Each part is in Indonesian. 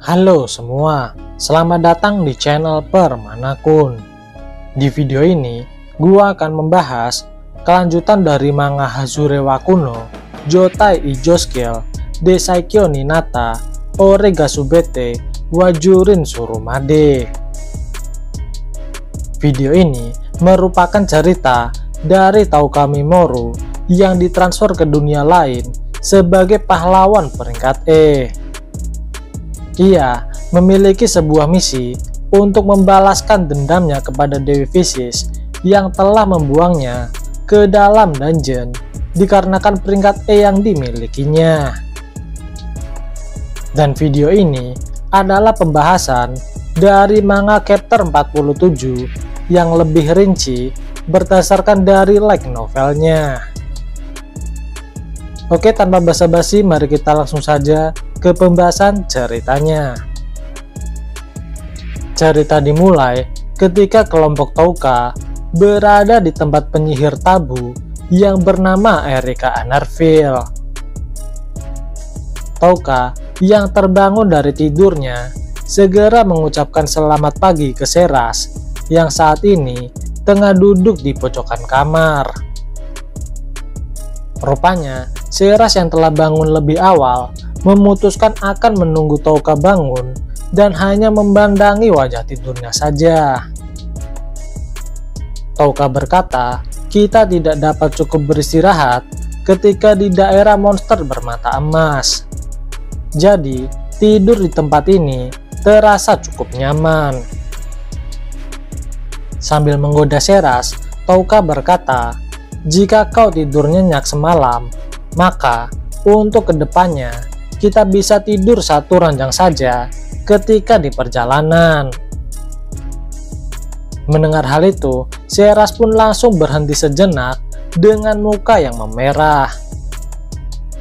Halo semua, selamat datang di channel Permanakun. Di video ini, gua akan membahas kelanjutan dari manga Hazure wa Kuno, Joutai Ijo Scale, Desaikyo Ninata, Ore ga Subete, wa Jurin Surumade. Video ini merupakan cerita dari Touka Mimoru yang ditransfer ke dunia lain sebagai pahlawan peringkat E. Ia memiliki sebuah misi untuk membalaskan dendamnya kepada Dewi Fisis yang telah membuangnya ke dalam dungeon dikarenakan peringkat E yang dimilikinya. Dan video ini adalah pembahasan dari manga chapter 47 yang lebih rinci berdasarkan dari light novelnya. Oke, tanpa basa-basi, mari kita langsung saja ke pembahasan ceritanya. Cerita dimulai ketika kelompok Touka berada di tempat penyihir tabu yang bernama Erika Anarville. Touka yang terbangun dari tidurnya segera mengucapkan selamat pagi ke Seras yang saat ini tengah duduk di pojokan kamar. Rupanya, Seras yang telah bangun lebih awal memutuskan akan menunggu Touka bangun dan hanya memandangi wajah tidurnya saja. Touka berkata, kita tidak dapat cukup beristirahat ketika di daerah monster bermata emas. Jadi, tidur di tempat ini terasa cukup nyaman. Sambil menggoda Seras, Touka berkata, jika kau tidur nyenyak semalam, maka untuk kedepannya kita bisa tidur satu ranjang saja ketika di perjalanan. Mendengar hal itu, Seras pun langsung berhenti sejenak dengan muka yang memerah.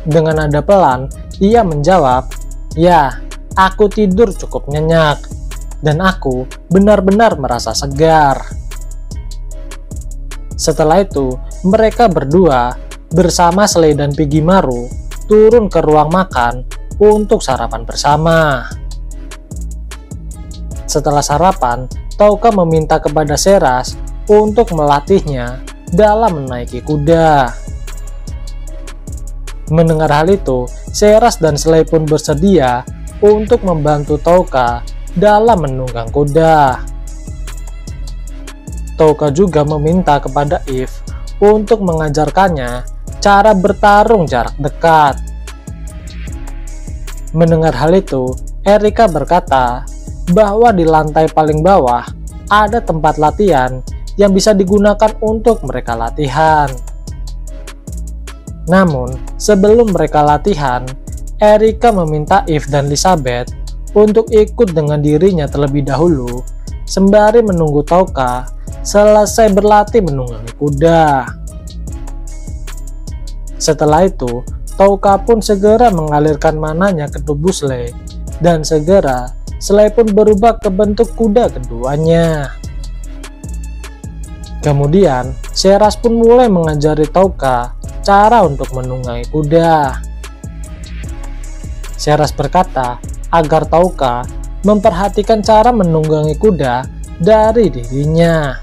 Dengan nada pelan, ia menjawab, ya, aku tidur cukup nyenyak dan aku benar-benar merasa segar. Setelah itu, mereka berdua bersama Slay dan Pigimaru turun ke ruang makan untuk sarapan bersama. Setelah sarapan, Touka meminta kepada Seras untuk melatihnya dalam menaiki kuda. Mendengar hal itu, Seras dan Slay pun bersedia untuk membantu Touka dalam menunggang kuda. Touka juga meminta kepada Eve untuk mengajarkannya cara bertarung jarak dekat. Mendengar hal itu, Erika berkata bahwa di lantai paling bawah ada tempat latihan yang bisa digunakan untuk mereka latihan. Namun, sebelum mereka latihan, Erika meminta Eve dan Elizabeth untuk ikut dengan dirinya terlebih dahulu sembari menunggu Touka selesai berlatih menunggangi kuda. Setelah itu, Touka pun segera mengalirkan mananya ke tubuh Slay dan segera Slay pun berubah ke bentuk kuda keduanya. Kemudian, Seras pun mulai mengajari Touka cara untuk menunggangi kuda. Seras berkata agar Touka memperhatikan cara menunggangi kuda dari dirinya.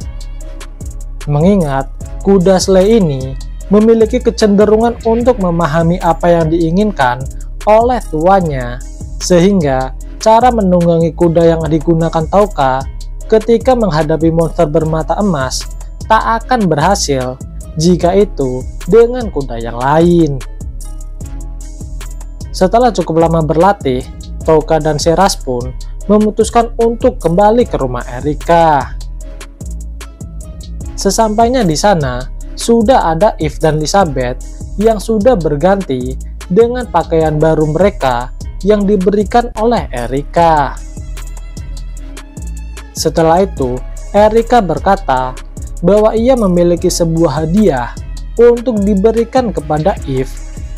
Mengingat kuda Slay ini memiliki kecenderungan untuk memahami apa yang diinginkan oleh tuannya, sehingga cara menunggangi kuda yang digunakan Touka ketika menghadapi monster bermata emas tak akan berhasil jika itu dengan kuda yang lain. Setelah cukup lama berlatih, Touka dan Seras pun memutuskan untuk kembali ke rumah Erika. Sesampainya di sana, sudah ada Eve dan Elizabeth yang sudah berganti dengan pakaian baru mereka yang diberikan oleh Erika. Setelah itu, Erika berkata bahwa ia memiliki sebuah hadiah untuk diberikan kepada Eve,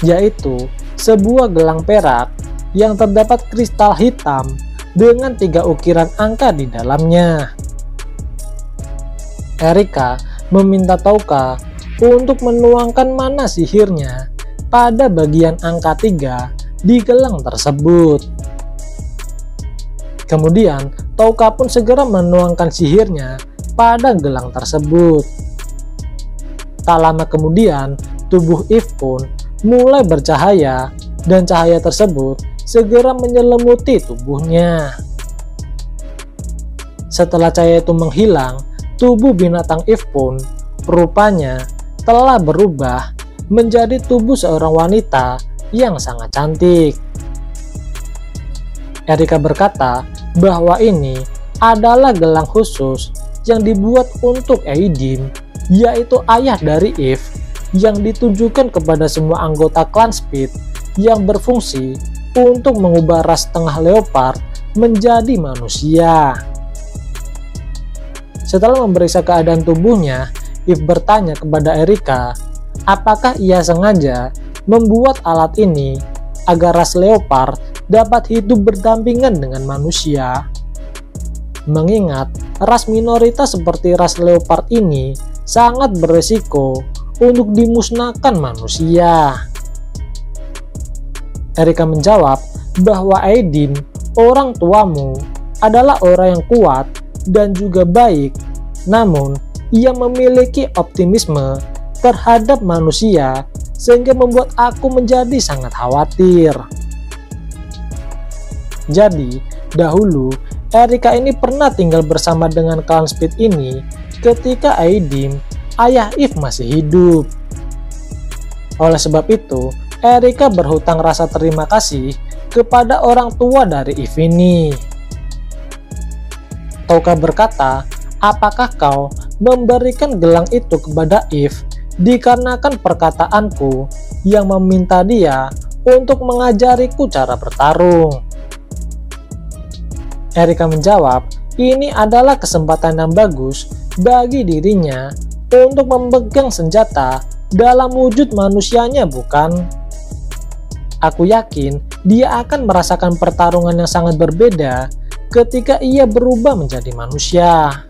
yaitu sebuah gelang perak yang terdapat kristal hitam dengan 3 ukiran angka di dalamnya. Erika meminta Touka untuk menuangkan mana sihirnya pada bagian angka 3 di gelang tersebut. Kemudian, Touka pun segera menuangkan sihirnya pada gelang tersebut. Tak lama kemudian, tubuh Eve pun mulai bercahaya dan cahaya tersebut segera menyelimuti tubuhnya. Setelah cahaya itu menghilang, tubuh binatang Eve pun rupanya telah berubah menjadi tubuh seorang wanita yang sangat cantik. Erika berkata bahwa ini adalah gelang khusus yang dibuat untuk Aidim, yaitu ayah dari Eve, yang ditujukan kepada semua anggota klan Speed yang berfungsi untuk mengubah ras tengah leopard menjadi manusia. Setelah memeriksa keadaan tubuhnya, Eve bertanya kepada Erika apakah ia sengaja membuat alat ini agar ras leopard dapat hidup berdampingan dengan manusia. Mengingat ras minoritas seperti ras leopard ini sangat beresiko untuk dimusnahkan manusia. Erika menjawab bahwa Aidim, orang tuamu, adalah orang yang kuat dan juga baik, namun ia memiliki optimisme terhadap manusia sehingga membuat aku menjadi sangat khawatir. Jadi, dahulu Erika ini pernah tinggal bersama dengan klan Speed ini ketika Aidim, ayah Eve, masih hidup. Oleh sebab itu, Erika berhutang rasa terima kasih kepada orang tua dari Eve ini. Touka berkata, apakah kau memberikan gelang itu kepada Eve dikarenakan perkataanku yang meminta dia untuk mengajariku cara bertarung? Erika menjawab, ini adalah kesempatan yang bagus bagi dirinya untuk memegang senjata dalam wujud manusianya, bukan? Aku yakin dia akan merasakan pertarungan yang sangat berbeda ketika ia berubah menjadi manusia.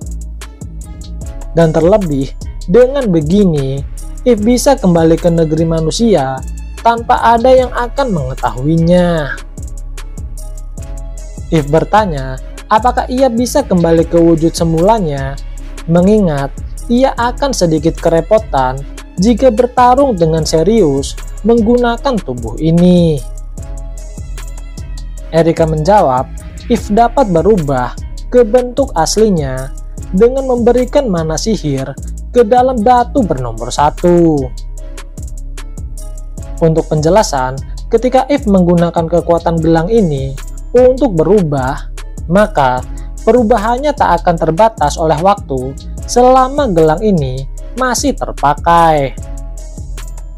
Dan terlebih, dengan begini, Eve bisa kembali ke negeri manusia tanpa ada yang akan mengetahuinya. Eve bertanya, apakah ia bisa kembali ke wujud semulanya, mengingat ia akan sedikit kerepotan jika bertarung dengan serius menggunakan tubuh ini. Erika menjawab, Eve dapat berubah ke bentuk aslinya dengan memberikan mana sihir ke dalam batu bernomor 1. Untuk penjelasan, ketika Eve menggunakan kekuatan gelang ini untuk berubah, maka perubahannya tak akan terbatas oleh waktu selama gelang ini masih terpakai.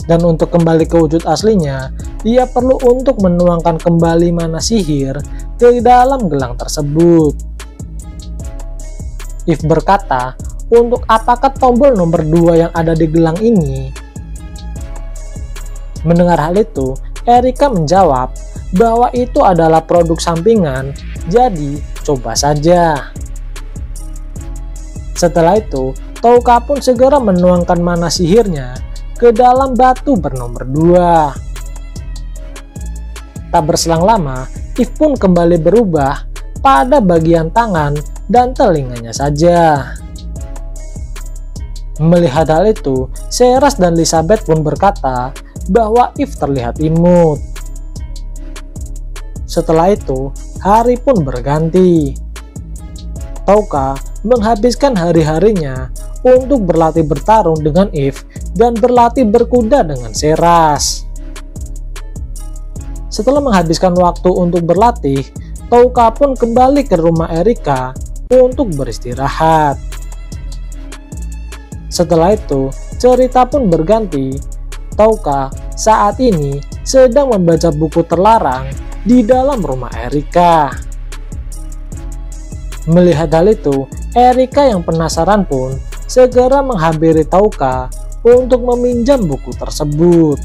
Dan untuk kembali ke wujud aslinya, dia perlu untuk menuangkan kembali mana sihir ke dalam gelang tersebut. Eve berkata, untuk apakah tombol nomor 2 yang ada di gelang ini? Mendengar hal itu, Erika menjawab bahwa itu adalah produk sampingan, jadi coba saja. Setelah itu, Touka pun segera menuangkan mana sihirnya ke dalam batu bernomor 2. Tak berselang lama, Eve pun kembali berubah pada bagian tangan dan telinganya saja. Melihat hal itu, Seras dan Elizabeth pun berkata bahwa Eve terlihat imut. Setelah itu, hari pun berganti. Touka menghabiskan hari-harinya untuk berlatih bertarung dengan Eve dan berlatih berkuda dengan Seras. Setelah menghabiskan waktu untuk berlatih, Touka pun kembali ke rumah Erika untuk beristirahat. Setelah itu, cerita pun berganti. Touka saat ini sedang membaca buku terlarang di dalam rumah Erika. Melihat hal itu, Erika yang penasaran pun segera menghampiri Touka untuk meminjam buku tersebut.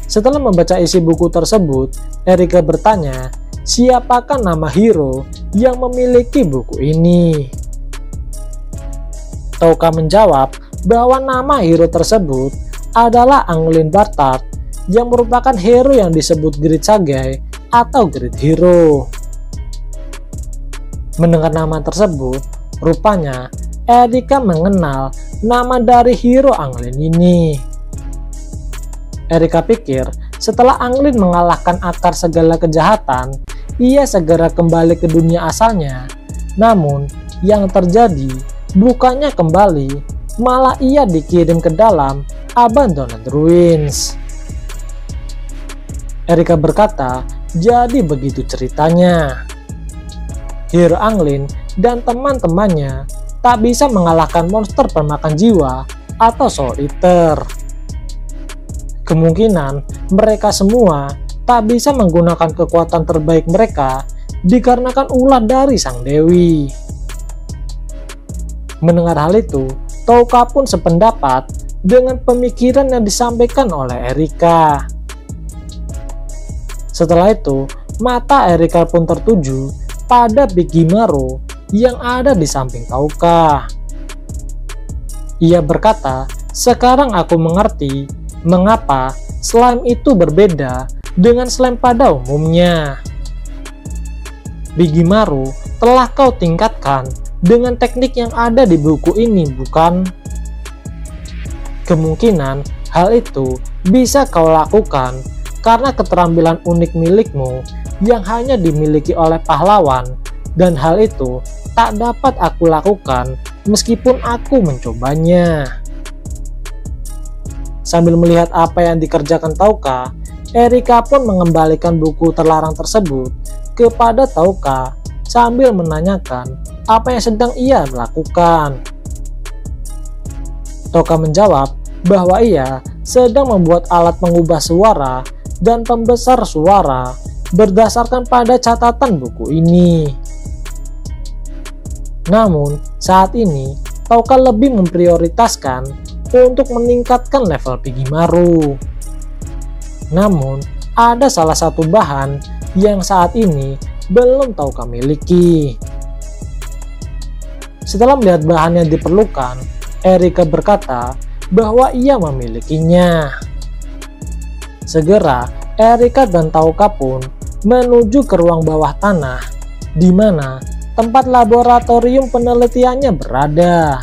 Setelah membaca isi buku tersebut, Erika bertanya, siapakah nama hero yang memiliki buku ini? Touka menjawab bahwa nama hero tersebut adalah Anglin Bartard, yang merupakan hero yang disebut Great Sagai atau Great Hero. Mendengar nama tersebut, rupanya Erika mengenal nama dari hero Anglin ini. Erika pikir setelah Anglin mengalahkan akar segala kejahatan, ia segera kembali ke dunia asalnya. Namun, yang terjadi bukannya kembali, malah ia dikirim ke dalam Abandoned Ruins. Erika berkata, jadi begitu ceritanya. Hero Anglin dan teman-temannya tak bisa mengalahkan monster pemakan jiwa atau Soul Eater. Kemungkinan mereka semua tak bisa menggunakan kekuatan terbaik mereka dikarenakan ulah dari sang dewi. Mendengar hal itu, Touka pun sependapat dengan pemikiran yang disampaikan oleh Erika. Setelah itu, mata Erika pun tertuju pada Bigimaro yang ada di samping Touka. Ia berkata, sekarang aku mengerti mengapa slime itu berbeda dengan slime pada umumnya. Bigimaro telah kau tingkatkan dengan teknik yang ada di buku ini, bukan? Kemungkinan hal itu bisa kau lakukan karena keterampilan unik milikmu yang hanya dimiliki oleh pahlawan, dan hal itu tak dapat aku lakukan meskipun aku mencobanya. Sambil melihat apa yang dikerjakan Touka, Erika pun mengembalikan buku terlarang tersebut kepada Touka sambil menanyakan apa yang sedang ia lakukan. Touka menjawab bahwa ia sedang membuat alat pengubah suara dan pembesar suara berdasarkan pada catatan buku ini. Namun, saat ini Touka lebih memprioritaskan untuk meningkatkan level Bigimaro. Namun, ada salah satu bahan yang saat ini belum Touka miliki. Setelah melihat bahan yang diperlukan, Erika berkata bahwa ia memilikinya. Segera, Erika dan Touka pun menuju ke ruang bawah tanah, di mana tempat laboratorium penelitiannya berada.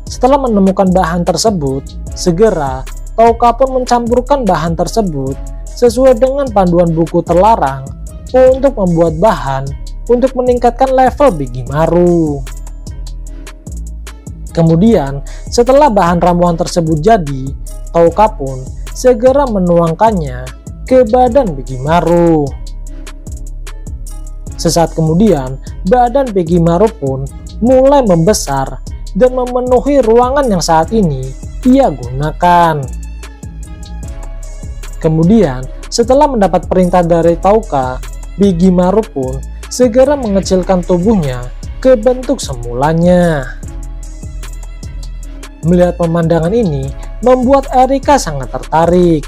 Setelah menemukan bahan tersebut, segera Touka pun mencampurkan bahan tersebut sesuai dengan panduan buku terlarang untuk membuat bahan untuk meningkatkan level Bigimaro. Kemudian, setelah bahan ramuan tersebut jadi, Touka pun segera menuangkannya ke badan Bigimaro. Sesaat kemudian, badan Bigimaro pun mulai membesar dan memenuhi ruangan yang saat ini ia gunakan. Kemudian, setelah mendapat perintah dari Touka, Bigimaro pun segera mengecilkan tubuhnya ke bentuk semulanya. Melihat pemandangan ini membuat Erika sangat tertarik.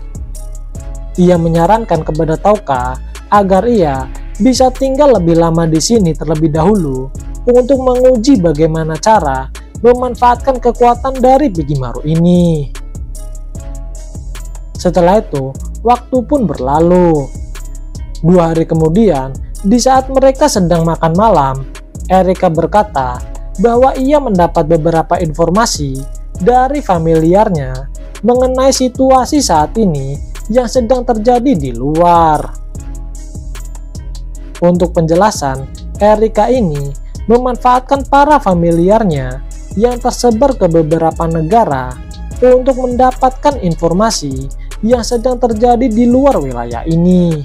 Ia menyarankan kepada Touka agar ia bisa tinggal lebih lama di sini terlebih dahulu untuk menguji bagaimana cara memanfaatkan kekuatan dari Bigimaro ini. Setelah itu, waktu pun berlalu. 2 hari kemudian, di saat mereka sedang makan malam, Erika berkata bahwa ia mendapat beberapa informasi dari familiarnya mengenai situasi saat ini yang sedang terjadi di luar. Untuk penjelasan, Erika ini memanfaatkan para familiarnya yang tersebar ke beberapa negara untuk mendapatkan informasi yang sedang terjadi di luar wilayah ini.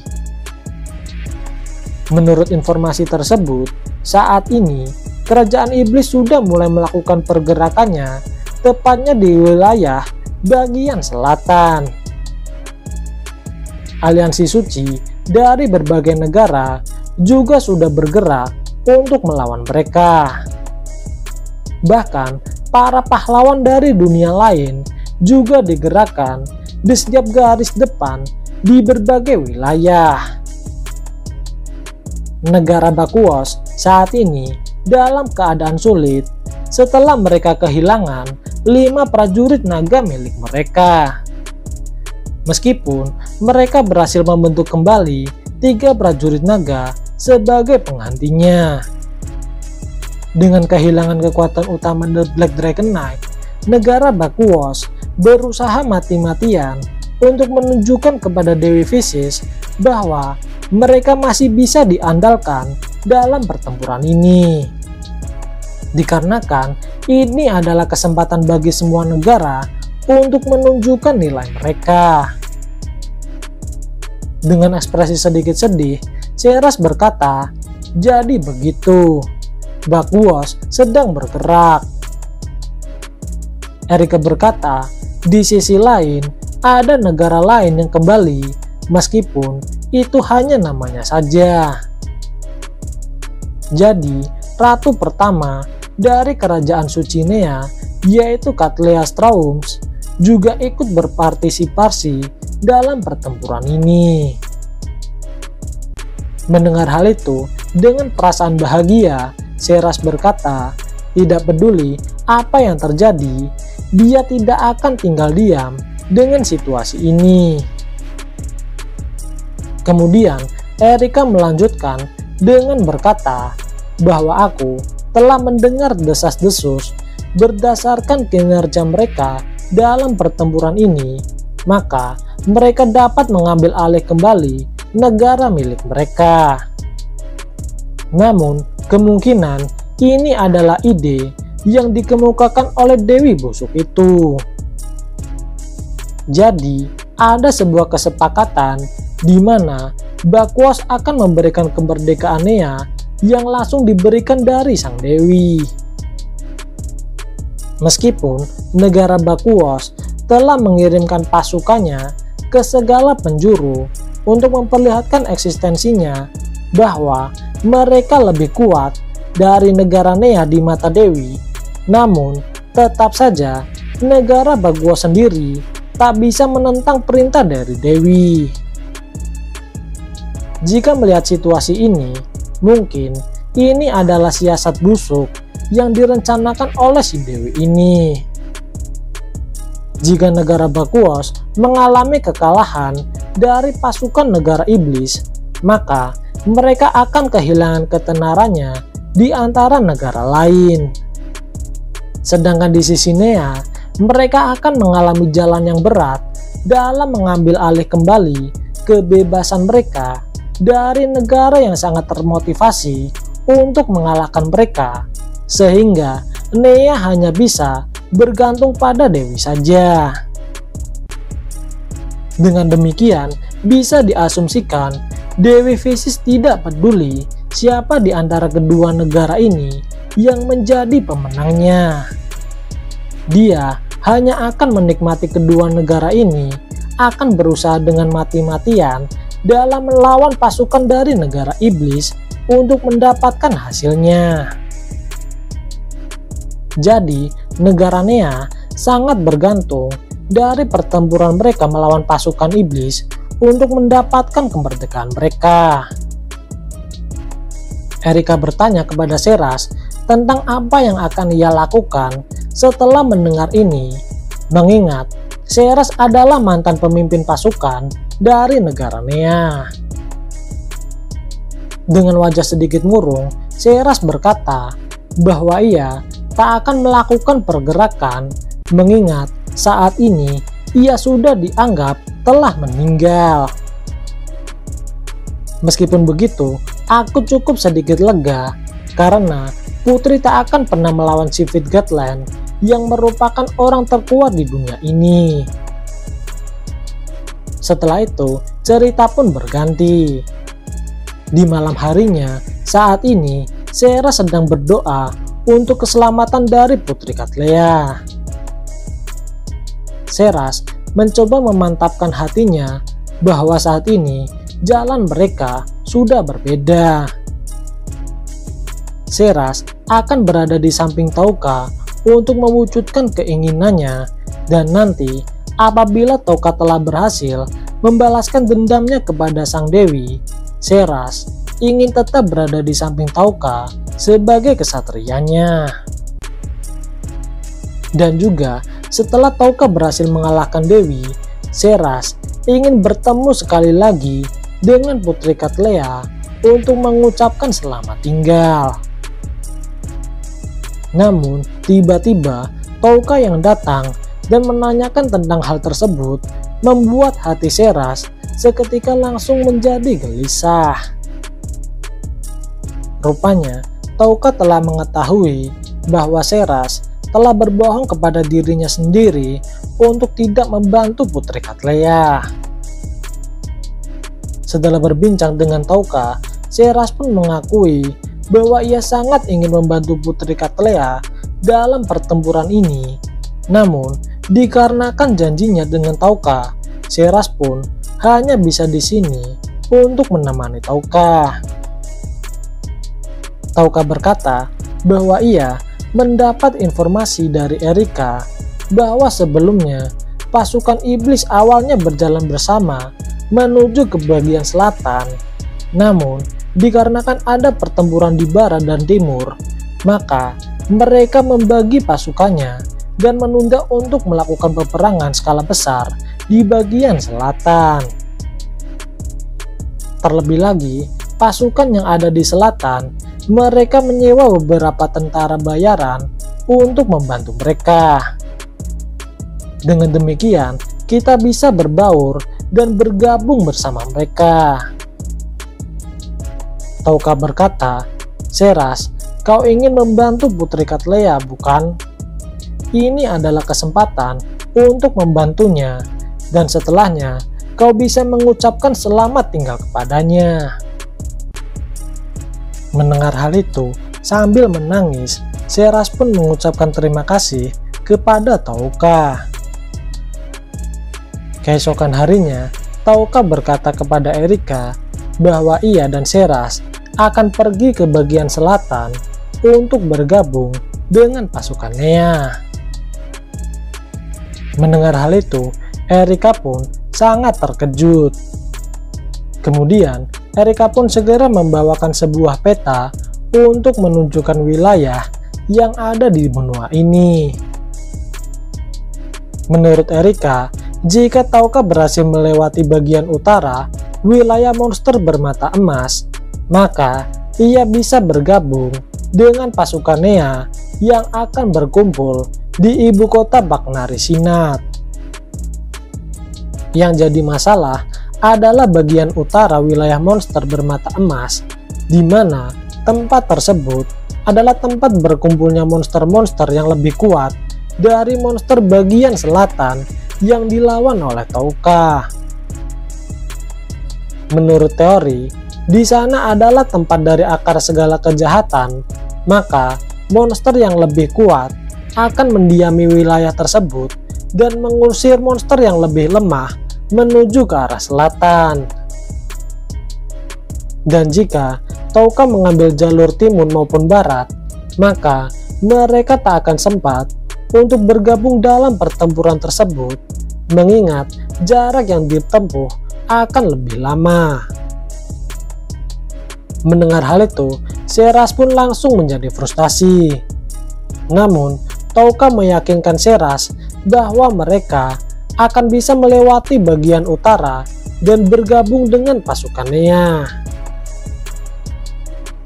Menurut informasi tersebut, saat ini kerajaan iblis sudah mulai melakukan pergerakannya tepatnya di wilayah bagian selatan. Aliansi suci dari berbagai negara juga sudah bergerak untuk melawan mereka. Bahkan, para pahlawan dari dunia lain juga digerakkan di setiap garis depan di berbagai wilayah. Negara Bakuos saat ini dalam keadaan sulit setelah mereka kehilangan 5 prajurit naga milik mereka. Meskipun mereka berhasil membentuk kembali 3 prajurit naga sebagai penggantinya. Dengan kehilangan kekuatan utama The Black Dragon Knight, negara Bakuos berusaha mati-matian untuk menunjukkan kepada Dewi Vicious bahwa mereka masih bisa diandalkan dalam pertempuran ini. Dikarenakan ini adalah kesempatan bagi semua negara untuk menunjukkan nilai mereka. Dengan ekspresi sedikit sedih, Seras berkata, "Jadi begitu, Bakuos sedang bergerak." Erika berkata, "Di sisi lain, ada negara lain yang kembali, meskipun itu hanya namanya saja." Jadi, ratu pertama dari kerajaan Suci Nea, yaitu Katlea Straums, juga ikut berpartisipasi dalam pertempuran ini. Mendengar hal itu, dengan perasaan bahagia, Seras berkata, tidak peduli apa yang terjadi, dia tidak akan tinggal diam dengan situasi ini. Kemudian, Erika melanjutkan dengan berkata bahwa aku telah mendengar desas-desus berdasarkan kinerja mereka dalam pertempuran ini, maka mereka dapat mengambil alih kembali negara milik mereka. Namun, kemungkinan ini adalah ide yang dikemukakan oleh Dewi Busuk itu. Jadi, ada sebuah kesepakatan di mana Bakuos akan memberikan kemerdekaan Nea yang langsung diberikan dari sang dewi. Meskipun negara Bakuos telah mengirimkan pasukannya ke segala penjuru untuk memperlihatkan eksistensinya bahwa mereka lebih kuat dari negara Nea di mata Dewi, namun tetap saja negara Bakuos sendiri tak bisa menentang perintah dari Dewi. Jika melihat situasi ini, mungkin ini adalah siasat busuk yang direncanakan oleh si Dewi ini. Jika negara Bakuos mengalami kekalahan dari pasukan negara iblis, maka mereka akan kehilangan ketenarannya di antara negara lain. Sedangkan di sisi Nea, mereka akan mengalami jalan yang berat dalam mengambil alih kembali kebebasan mereka dari negara yang sangat termotivasi untuk mengalahkan mereka, sehingga Nea hanya bisa bergantung pada Dewi saja. Dengan demikian, bisa diasumsikan Dewi Vicious tidak peduli siapa di antara kedua negara ini yang menjadi pemenangnya. Dia hanya akan menikmati kedua negara ini akan berusaha dengan mati-matian dalam melawan pasukan dari negara iblis untuk mendapatkan hasilnya. Jadi, negara Nea sangat bergantung dari pertempuran mereka melawan pasukan iblis untuk mendapatkan kemerdekaan mereka. Erika bertanya kepada Seras tentang apa yang akan ia lakukan setelah mendengar ini, mengingat Seras adalah mantan pemimpin pasukan dari negara Nea. Dengan wajah sedikit murung, Seras berkata bahwa ia tak akan melakukan pergerakan, mengingat saat ini ia sudah dianggap telah meninggal. Meskipun begitu, aku cukup sedikit lega karena Putri tak akan pernah melawan Sifid Gatland yang merupakan orang terkuat di dunia ini. Setelah itu, cerita pun berganti. Di malam harinya, saat ini Seras sedang berdoa untuk keselamatan dari Putri Katlea. Seras mencoba memantapkan hatinya bahwa saat ini jalan mereka sudah berbeda. Seras akan berada di samping Tauka untuk mewujudkan keinginannya, dan nanti apabila Tauka telah berhasil membalaskan dendamnya kepada sang dewi, Seras ingin tetap berada di samping Tauka sebagai kesatrianya. Dan juga setelah Tauka berhasil mengalahkan Dewi, Seras ingin bertemu sekali lagi dengan Putri Katlea untuk mengucapkan selamat tinggal. Namun, tiba-tiba Touka yang datang dan menanyakan tentang hal tersebut membuat hati Sheras seketika langsung menjadi gelisah. Rupanya, Touka telah mengetahui bahwa Sheras telah berbohong kepada dirinya sendiri untuk tidak membantu Putri Katleya. Setelah berbincang dengan Touka, Sheras pun mengakui bahwa ia sangat ingin membantu Putri Katleya dalam pertempuran ini. Namun, dikarenakan janjinya dengan Touka, Sheras pun hanya bisa di sini untuk menemani Touka. Touka berkata bahwa ia mendapat informasi dari Erika bahwa sebelumnya pasukan iblis awalnya berjalan bersama menuju ke bagian selatan. Namun, dikarenakan ada pertempuran di barat dan timur, maka mereka membagi pasukannya dan menunda untuk melakukan peperangan skala besar di bagian selatan. Terlebih lagi, pasukan yang ada di selatan, mereka menyewa beberapa tentara bayaran untuk membantu mereka. Dengan demikian, kita bisa berbaur dan bergabung bersama mereka. Touka berkata, "Sheras, kau ingin membantu Putri Katleya, bukan? Ini adalah kesempatan untuk membantunya, dan setelahnya kau bisa mengucapkan selamat tinggal kepadanya." Mendengar hal itu, sambil menangis, Sheras pun mengucapkan terima kasih kepada Touka. Keesokan harinya, Touka berkata kepada Erika bahwa ia dan Sheras akan pergi ke bagian selatan untuk bergabung dengan pasukan Nea. Mendengar hal itu, Erika pun sangat terkejut. Kemudian, Erika pun segera membawakan sebuah peta untuk menunjukkan wilayah yang ada di benua ini. Menurut Erika, jika Touka berhasil melewati bagian utara wilayah monster bermata emas, maka ia bisa bergabung dengan pasukan Nea yang akan berkumpul di ibu kota Bagnari Sinat. Yang jadi masalah adalah bagian utara wilayah monster bermata emas, di mana tempat tersebut adalah tempat berkumpulnya monster-monster yang lebih kuat dari monster bagian selatan yang dilawan oleh Touka. Menurut teori, di sana adalah tempat dari akar segala kejahatan, maka monster yang lebih kuat akan mendiami wilayah tersebut dan mengusir monster yang lebih lemah menuju ke arah selatan. Dan jika Touka mengambil jalur timur maupun barat, maka mereka tak akan sempat untuk bergabung dalam pertempuran tersebut, mengingat jarak yang ditempuh akan lebih lama. Mendengar hal itu, Sheras pun langsung menjadi frustasi. Namun, Touka meyakinkan Sheras bahwa mereka akan bisa melewati bagian utara dan bergabung dengan pasukan Nea.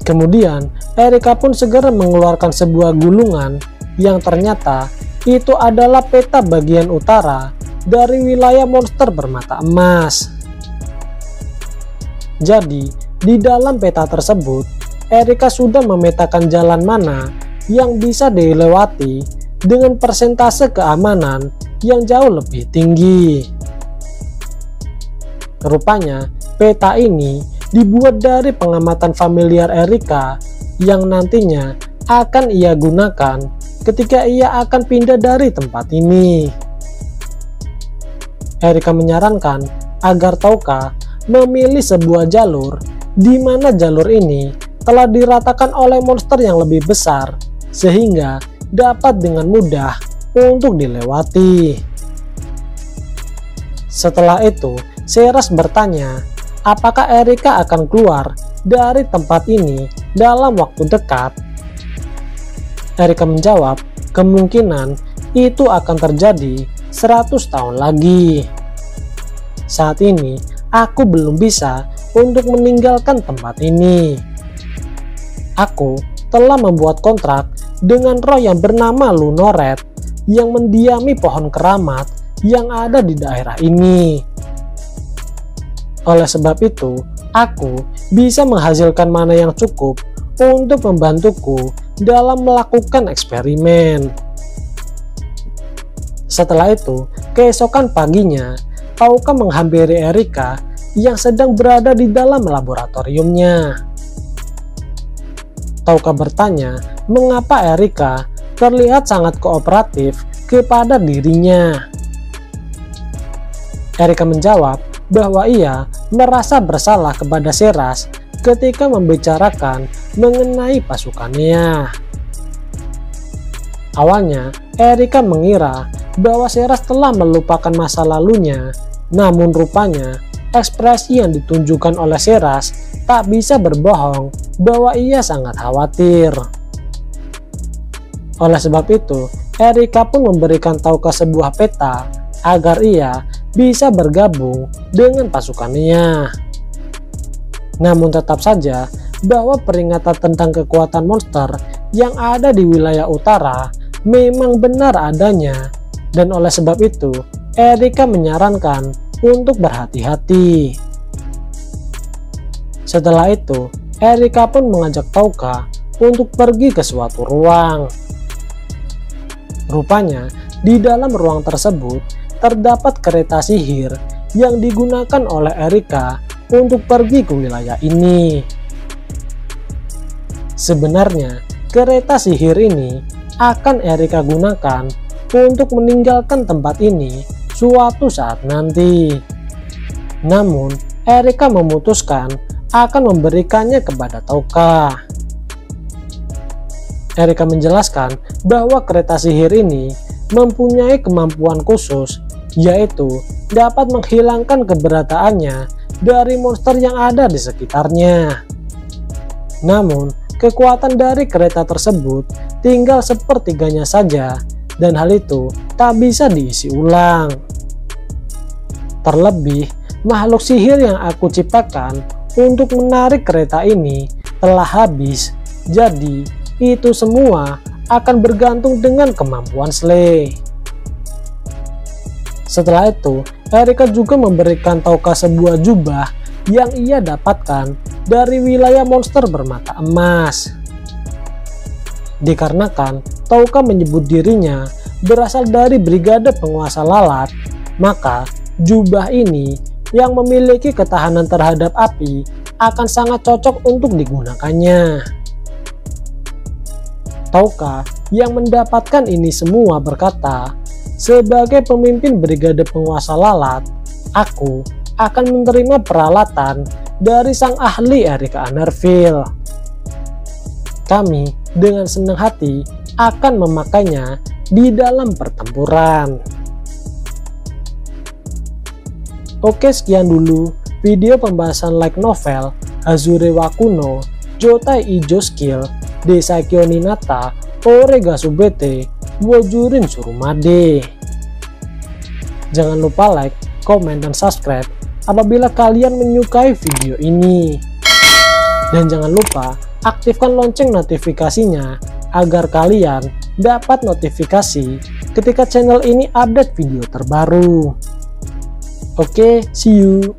Kemudian, Erika pun segera mengeluarkan sebuah gulungan yang ternyata itu adalah peta bagian utara dari wilayah monster bermata emas. Jadi, di dalam peta tersebut, Erika sudah memetakan jalan mana yang bisa dilewati dengan persentase keamanan yang jauh lebih tinggi. Rupanya, peta ini dibuat dari pengamatan familiar Erika yang nantinya akan ia gunakan ketika ia akan pindah dari tempat ini. Erika menyarankan agar Touka memilih sebuah jalur di mana jalur ini telah diratakan oleh monster yang lebih besar sehingga dapat dengan mudah untuk dilewati. Setelah itu, Sheras bertanya apakah Erika akan keluar dari tempat ini dalam waktu dekat. Erika menjawab kemungkinan itu akan terjadi 100 tahun lagi. Saat ini aku belum bisa untuk meninggalkan tempat ini. Aku telah membuat kontrak dengan roh yang bernama Lunoret yang mendiami pohon keramat yang ada di daerah ini. Oleh sebab itu, aku bisa menghasilkan mana yang cukup untuk membantuku dalam melakukan eksperimen. Setelah itu, keesokan paginya, Tauka menghampiri Erika yang sedang berada di dalam laboratoriumnya. Tauka bertanya mengapa Erika terlihat sangat kooperatif kepada dirinya. Erika menjawab bahwa ia merasa bersalah kepada Sheraz ketika membicarakan mengenai pasukannya. Awalnya, Erika mengira bahwa Sheraz telah melupakan masa lalunya, namun rupanya ekspresi yang ditunjukkan oleh Sheraz tak bisa berbohong bahwa ia sangat khawatir. Oleh sebab itu, Erika pun memberikan Tauka sebuah peta agar ia bisa bergabung dengan pasukannya. Namun tetap saja bahwa peringatan tentang kekuatan monster yang ada di wilayah utara memang benar adanya, dan oleh sebab itu Erika menyarankan untuk berhati-hati. Setelah itu, Erika pun mengajak Tauka untuk pergi ke suatu ruang. Rupanya, di dalam ruang tersebut terdapat kereta sihir yang digunakan oleh Erika untuk pergi ke wilayah ini. Sebenarnya, kereta sihir ini akan Erika gunakan untuk meninggalkan tempat ini suatu saat nanti. Namun, Erika memutuskan akan memberikannya kepada Tauka. Erika menjelaskan bahwa kereta sihir ini mempunyai kemampuan khusus, yaitu dapat menghilangkan keberadaannya dari monster yang ada di sekitarnya. Namun, kekuatan dari kereta tersebut tinggal sepertiganya saja, dan hal itu tak bisa diisi ulang. Terlebih, makhluk sihir yang aku ciptakan untuk menarik kereta ini telah habis, jadi itu semua akan bergantung dengan kemampuan Slay. Setelah itu, Erika juga memberikan Tauka sebuah jubah yang ia dapatkan dari wilayah monster bermata emas. Dikarenakan Tauka menyebut dirinya berasal dari brigade penguasa lalat, maka jubah ini yang memiliki ketahanan terhadap api akan sangat cocok untuk digunakannya. Tauka yang mendapatkan ini semua berkata, "Sebagai pemimpin brigade penguasa lalat, aku akan menerima peralatan dari sang ahli Erika Underfield. Kami dengan senang hati akan memakainya di dalam pertempuran." Oke, sekian dulu video pembahasan light novel Hazure wa Kuno Jotai Ijo Skill Desaikyo Ninata Orega Subete Wojurin Surumade. Jangan lupa like, komen, dan subscribe apabila kalian menyukai video ini. Dan jangan lupa aktifkan lonceng notifikasinya agar kalian dapat notifikasi ketika channel ini update video terbaru. Oke, see you.